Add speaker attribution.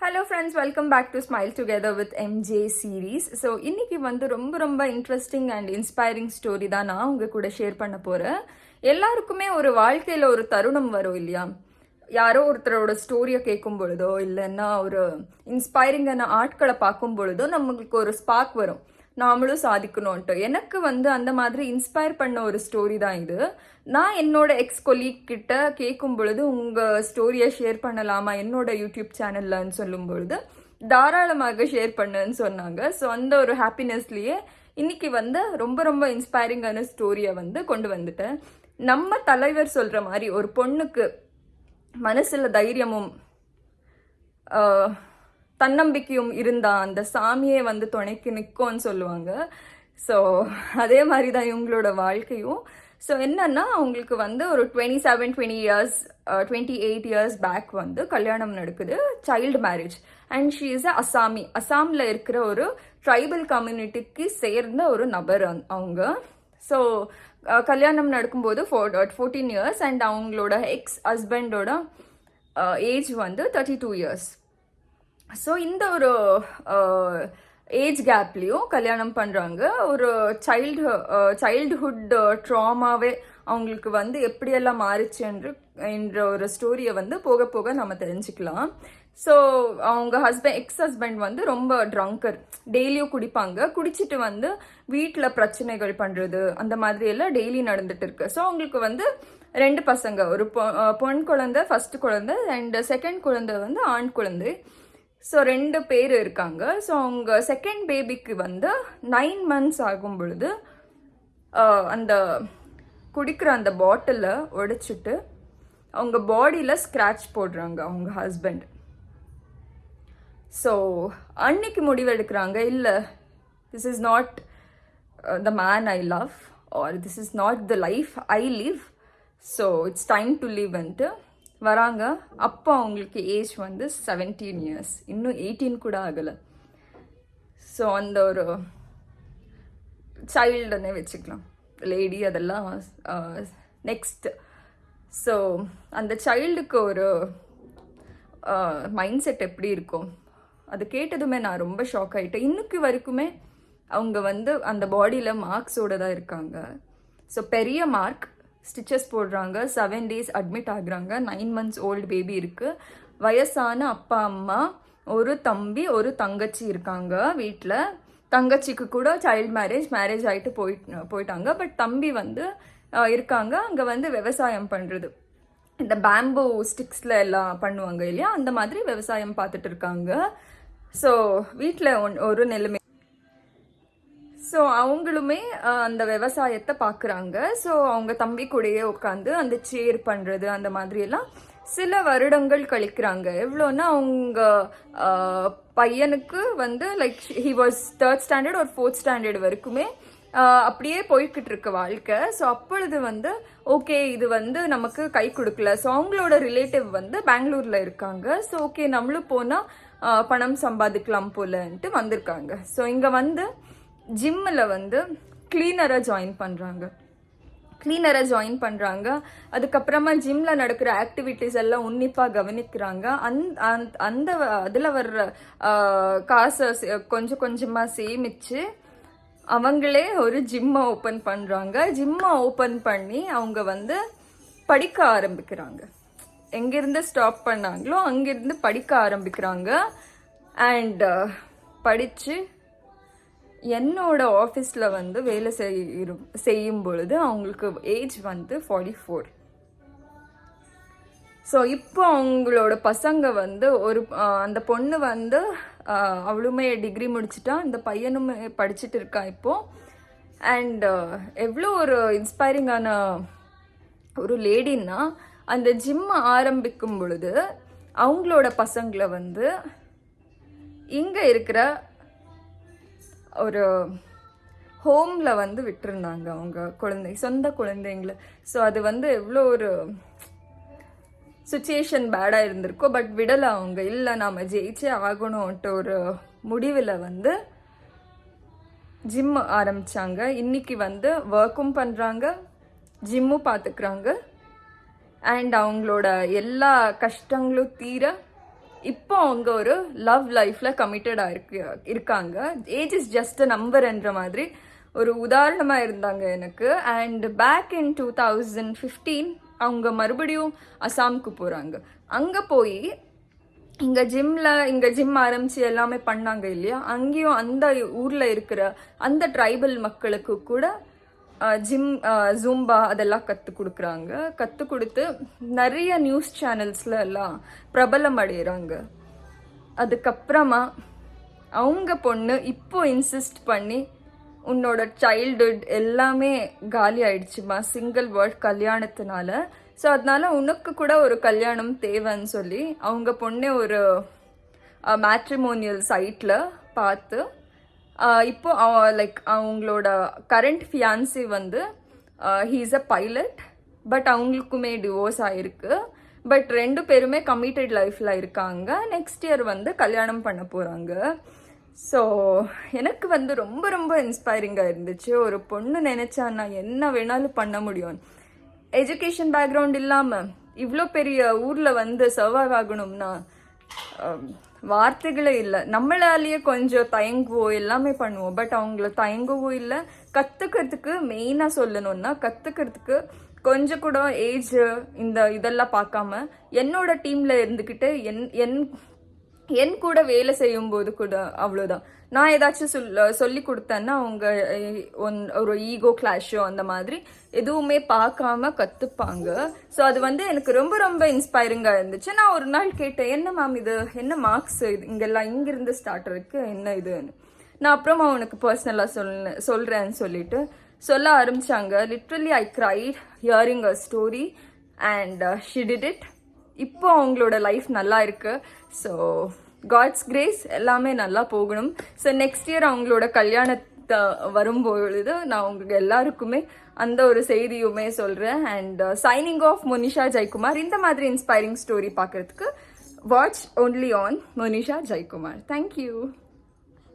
Speaker 1: Hello friends, welcome back to smile together with MJ series. So இன்னைக்கு வந்து ரொம்ப interesting and inspiring story தான் நான் உங்கள் கூட ஷேர் பண்ண போகிறேன். எல்லாருக்குமே ஒரு வாழ்க்கையில் ஒரு தருணம் வரும் இல்லையா? யாரோ ஒருத்தரோட ஸ்டோரியை கேட்கும் பொழுதோ இல்லைன்னா ஒரு இன்ஸ்பைரிங்கான ஆட்களை பார்க்கும் பொழுதோ நம்மளுக்கு ஒரு ஸ்பார்க் வரும், நாமளும் சாதிக்கணும்ன்ட்டு. எனக்கு வந்து அந்த மாதிரி இன்ஸ்பயர் பண்ண ஒரு ஸ்டோரி தான் இது. நான் என்னோட எக்ஸ் கொலீக் கிட்ட கேட்கும் பொழுது உங்கள் ஸ்டோரியை ஷேர் பண்ணலாமா என்னோட யூடியூப் சேனல்லன்னு சொல்லும் பொழுது தாராளமாக ஷேர் பண்ணுன்னு சொன்னாங்க. ஸோ அந்த ஒரு ஹாப்பினஸ்லேயே இன்னைக்கு வந்து ரொம்ப இன்ஸ்பைரிங்கான ஸ்டோரியை வந்து கொண்டு வந்துட்டேன். நம்ம தலைவர் சொல்கிற மாதிரி ஒரு பொண்ணுக்கு மனசில் தைரியமும் தன்னம்பிக்கையும் இருந்தா அந்த சாமியே வந்து துணைக்கு நிற்கும்னு சொல்லுவாங்க. ஸோ அதே மாதிரி தான் இவங்களோட வாழ்க்கையும். ஸோ என்னன்னா, அவங்களுக்கு வந்து ஒரு 28 இயர்ஸ் பேக் வந்து கல்யாணம் நடக்குது, child marriage. And she is Assami. அசாமில் இருக்கிற ஒரு ட்ரைபல் கம்யூனிட்டிக்கு சேர்ந்த ஒரு நபர் அவங்க. ஸோ கல்யாணம் நடக்கும்போது 14 இயர்ஸ் அண்ட் அவங்களோட எக்ஸ் ஹஸ்பண்டோட ஏஜ் வந்து 32 இயர்ஸ். ஸோ இந்த ஒரு ஏஜ் கேப்லேயும் கல்யாணம் பண்ணுறாங்க. ஒரு சைல்டுஹுட் ட்ராமாவே அவங்களுக்கு வந்து எப்படியெல்லாம் மாறிச்சு என்ற ஒரு ஸ்டோரியை வந்து போக போக நம்ம தெரிஞ்சுக்கலாம். ஸோ அவங்க எக்ஸ் ஹஸ்பண்ட் வந்து ரொம்ப ட்ரங்கர், டெய்லியும் குடிப்பாங்க. குடிச்சிட்டு வந்து வீட்டில் பிரச்சனைகள் பண்ணுறது அந்த மாதிரி எல்லாம் டெய்லி நடந்துட்டு இருக்கு. ஸோ அவங்களுக்கு வந்து 2 பசங்க, ஒரு பொன் குழந்தை, ஃபர்ஸ்ட் குழந்தை, அண்ட் செகண்ட் குழந்தை வந்து ஆண் குழந்தை. ஸோ 2 பேர் இருக்காங்க. ஸோ அவங்க செகண்ட் பேபிக்கு வந்து 9 months ஆகும் பொழுது அந்த குடிக்கிற அந்த பாட்டிலை உடைச்சிட்டு அவங்க பாடியில் ஸ்க்ராட்ச் போடுறாங்க அவங்க ஹஸ்பண்ட். ஸோ அன்னைக்கு முடிவெடுக்கிறாங்க, இல்லை, this is not the man I love or this is not the life I live. So it's time to லிவ்ன்ட்டு வராங்க. அப்போ அவங்களுக்கு ஏஜ் வந்து 17 இயர்ஸ், இன்னும் 18 கூட ஆகலை. ஸோ அந்த ஒரு சைல்டுன்னே வச்சுக்கலாம், லேடி அதெல்லாம் நெக்ஸ்ட். ஸோ அந்த சைல்டுக்கு ஒரு மைண்ட் செட் எப்படி இருக்கும் அது கேட்டதுமே நான் ரொம்ப ஷாக் ஆகிட்டேன். இன்னைக்கு வரைக்குமே அவங்க வந்து அந்த பாடியில் மார்க்ஸோடு தான் இருக்காங்க. ஸோ பெரிய மார்க், ஸ்டிச்சஸ் போடுறாங்க, 7 days அட்மிட் ஆகுறாங்க. 9 months ஓல்டு பேபி இருக்குது. வயசான அப்பா அம்மா, ஒரு தம்பி, ஒரு தங்கச்சி இருக்காங்க வீட்டில். தங்கச்சிக்கு கூட சைல்டு மேரேஜ் ஆகிட்டு போயிட்டாங்க. பட் தம்பி வந்து இருக்காங்க. அங்கே வந்து விவசாயம் பண்ணுறது, இந்த பேம்பு ஸ்டிக்ஸில் எல்லாம் பண்ணுவாங்க இல்லையா, அந்த மாதிரி விவசாயம் பார்த்துட்டு இருக்காங்க. ஸோ வீட்டில் ஒரு நிலைமை. ஸோ அவங்களுமே அந்த விவசாயத்தை பார்க்குறாங்க. ஸோ அவங்க தம்பி கூடயே உட்காந்து அந்த சேர் பண்ணுறது அந்த மாதிரியெல்லாம் சில வருடங்கள் கழிக்கிறாங்க. எவ்வளோன்னா, அவங்க பையனுக்கு வந்து like he was 3rd standard or 4th standard வரைக்குமே அப்படியே போய்கிட்டு இருக்க வாழ்க்கை. ஸோ அப்பொழுது வந்து ஓகே, இது வந்து நமக்கு கை கொடுக்கல. ஸோ அவங்களோட ரிலேட்டிவ் வந்து பெங்களூரில் இருக்காங்க. ஸோ ஓகே, நம்மளும் போனால் பணம் சம்பாதிக்கலாம் போலன்ட்டு வந்திருக்காங்க. ஸோ இங்கே வந்து ஜிம்மில் வந்து கிளீனராக ஜாயின் பண்ணுறாங்க. அதுக்கப்புறமா ஜிம்மில் நடக்கிற ஆக்டிவிட்டீஸ் எல்லாம் உன்னிப்பாக கவனிக்கிறாங்க. அந்த அதில் வர்ற காசை கொஞ்சமாக சேமித்து அவங்களே ஒரு ஜிம்மை ஓப்பன் பண்ணுறாங்க. ஜிம்மை ஓப்பன் பண்ணி அவங்க வந்து படிக்க ஆரம்பிக்கிறாங்க. எங்கேருந்து ஸ்டாப் பண்ணாங்களோ அங்கேருந்து படிக்க ஆரம்பிக்கிறாங்க. அண்ட் படித்து என்னோட ஆஃபீஸில் வந்து வேலை செய்யும் பொழுது அவங்களுக்கு ஏஜ் வந்து 44. ஸோ இப்போ அவங்களோட பசங்க வந்து அந்த பொண்ணு வந்து அவளுமே டிகிரி முடிச்சுட்டா, அந்த பையனுமே படிச்சுட்டு இருக்கான் இப்போது. அண்ட் எவ்வளோ ஒரு இன்ஸ்பைரிங்கான ஒரு லேடின்னா, அந்த ஜிம் ஆரம்பிக்கும் பொழுது அவங்களோட பசங்களை வந்து இங்கே இருக்கிற ஒரு ஹோமில் வந்து விட்டுருந்தாங்க, அவங்க சொந்த குழந்தைங்கள. ஸோ அது வந்து எவ்வளோ ஒரு சுச்சுவேஷன் பேடாக இருந்திருக்கோ. பட் விடலை அவங்க, இல்லை நாம் ஜெயிச்சே ஆகணும்ன்ட்டு ஒரு முடிவில் வந்து ஜிம் ஆரம்பித்தாங்க. இன்னைக்கு வந்து ஒர்க்கும் பண்ணுறாங்க, ஜிம்மும் பார்த்துக்கிறாங்க. அண்ட் அவங்களோட எல்லா கஷ்டங்களும் தீர இப்போ அவங்க ஒரு லவ் லைஃப்ல கமிட்டடாக இருக்காங்க. ஏஜ் இஸ் ஜஸ்ட் அ நம்பர்ன்ற மாதிரி ஒரு உதாரணமாக இருந்தாங்க எனக்கு. அண்ட் பேக் இன் 2015 அவங்க மறுபடியும் அசாமுக்கு போகிறாங்க. அங்கே போய் இங்கே ஜிம் ஆரம்பித்து எல்லாமே பண்ணாங்க இல்லையா, அங்கேயும் அந்த ஊரில் இருக்கிற அந்த ட்ரைபல் மக்களுக்கு கூட ஜூம்பா அதெல்லாம் கற்றுக் கொடுத்து நிறைய நியூஸ் சேனல்ஸில் எல்லாம் பிரபலம் அடைகிறாங்க. அதுக்கப்புறமா அவங்க பொண்ணு இப்போ இன்சிஸ்ட் பண்ணி உன்னோட சைல்டுஹுட் எல்லாமே காலி ஆயிடுச்சுமா சிங்கிள் வேர்ல்ட் கல்யாணத்தினால, ஸோ அதனால உனக்கு கூட ஒரு கல்யாணம் தேவைன்னு சொல்லி அவங்க பொண்ணே ஒரு மேட்ரிமோனியல் சைட்டில் பார்த்து இப்போ லைக் அவங்களோட கரண்ட் ஃபியான்சி வந்து he is a pilot. But அவங்களுக்குமே டிவோர்ஸ் ஆகிருக்கு. பட் 2 பேருமே கமிட்டட் லைஃப்பில் இருக்காங்க. நெக்ஸ்ட் இயர் வந்து கல்யாணம் பண்ண போகிறாங்க. ஸோ எனக்கு வந்து ரொம்ப ரொம்ப இன்ஸ்பைரிங்காக இருந்துச்சு. ஒரு பொண்ணு நினச்சா நான் என்ன வேணாலும் பண்ண முடியும். எஜுகேஷன் பேக்ரவுண்ட் இல்லாமல் இவ்வளோ பெரிய ஊரில் வந்து சர்வைவ் ஆகணும்னா வார்த்தைகளே இல்லை. நம்மளாலேயே கொஞ்சம் தயங்குவோம், எல்லாமே பண்ணுவோம். பட் அவங்கள தயங்கவும் இல்லை. கற்றுக்கிறதுக்கு மெயினாக சொல்லணும்னா கற்றுக்கிறதுக்கு கொஞ்சம் கூட ஏஜ் இதெல்லாம் பார்க்காம என்னோட டீமில் இருந்துக்கிட்டு என் கூட வேலை செய்யும்போது கூட அவ்வளோதான். நான் ஏதாச்சும் சொல்லி கொடுத்தேன்னா அவங்க ஒரு ஈகோ கிளாஷோ அந்த மாதிரி எதுவுமே பார்க்காம கற்றுப்பாங்க. ஸோ அது வந்து எனக்கு ரொம்ப ரொம்ப இன்ஸ்பைரிங்காக இருந்துச்சு. நான் ஒரு நாள் கேட்டேன், என்ன மேம் இது என்ன மார்க்ஸ் இது இங்கெல்லாம் இங்கிருந்து ஸ்டார்ட் இருக்கு என்ன இதுன்னு. நான் அப்புறமா அவனுக்கு பர்சனலாக சொல்கிறேன்னு சொல்லிட்டு சொல்ல ஆரம்பித்தாங்க. Literally I cried hearing a story and she did it. இப்போ அவங்களோட லைஃப் நல்லா இருக்கு. ஸோ காட்ஸ் கிரேஸ் எல்லாமே நல்லா போகணும். ஸோ நெக்ஸ்ட் இயர் அவங்களோட கல்யாணத்தை வரும்பொழுது நான் உங்களுக்கு எல்லாருக்குமே அந்த ஒரு செய்தியுமே சொல்கிறேன். And signing off Monisha Jayakumar. இந்த மாதிரி இன்ஸ்பைரிங் ஸ்டோரி பார்க்குறதுக்கு watch only on Monisha Jayakumar. Thank you.